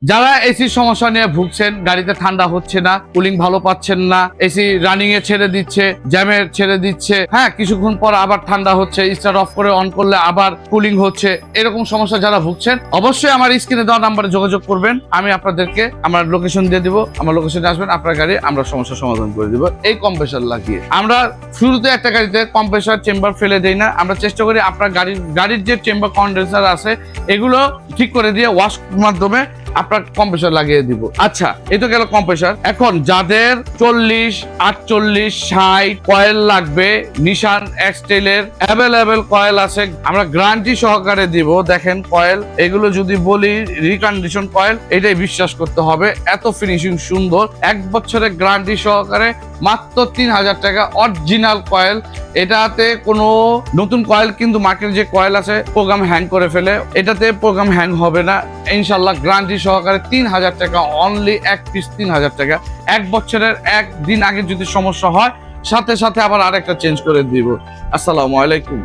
যারা এসির সমস্যা নিয়ে ভুগছেন, গাড়িতে ঠান্ডা হচ্ছে না, কুলিং ভালো পাচ্ছেন না, এসি রানিং এ ছেড়ে দিচ্ছে, জ্যামে ছেড়ে দিচ্ছে, হ্যাঁ কিছুক্ষণ পর আবার ঠান্ডা হচ্ছে, স্টার্ট অফ করে অন করলে আবার কুলিং হচ্ছে, এরকম সমস্যা যারা ভুগছেন অবশ্যই আমার স্ক্রিনে দেওয়া নাম্বারে যোগাযোগ করবেন। আমি আপনাদেরকে আমার লোকেশন দিয়ে দিব, আমার লোকেশনে আসবেন, আপনার গাড়ি আমরা সমস্যার সমাধান করে দিব এই কম্প্রেসার লাগিয়ে। আমরা শুরুতে একটা গাড়িতে কম্প্রেসার চেম্বার ফেলে দেই না, আমরা চেষ্টা করি আপনার গাড়ির যে চেম্বার কন্ডেন্সার আছে এগুলো ঠিক করে দিয়ে ওয়াশ মাধ্যমে আপনার কম্প্রেসার লাগিয়ে দিব। আচ্ছা, এই তো গেল কম্প্রেসার। এখন যাদের 40, 48, 60 কয়েল লাগবে, নিশান এক্সটেলের অ্যাভেলেবেল কয়েল আছে, আমরা গ্যারান্টি সহকারে দিব। দেখেন কয়েল এগুলো যদি বলি রিকন্ডিশন কয়েল, এটাই বিশ্বাস করতে হবে, এত ফিনিশিং সুন্দর, 1 বছরের গ্যারান্টি সহকারে মাত্র 3000 টাকা অরিজিনাল কয়েল। এটাতে কোনো নতুন কয়েল কিন্তু মার্কেটে যে কয়েল আছে প্রোগ্রাম হ্যাং করে ফেলে, এটাতে প্রোগ্রাম হ্যাং হবে না ইনশাল্লাহ, গ্যারান্টি সহকারে 3000 টাকা অনলি, এক পিস 3000 টাকা। 1 বছরের 1 দিন আগে যদি সমস্যা হয় সাথে সাথে আবার আরেকটা চেঞ্জ করে দিব। আসসালামু আলাইকুম।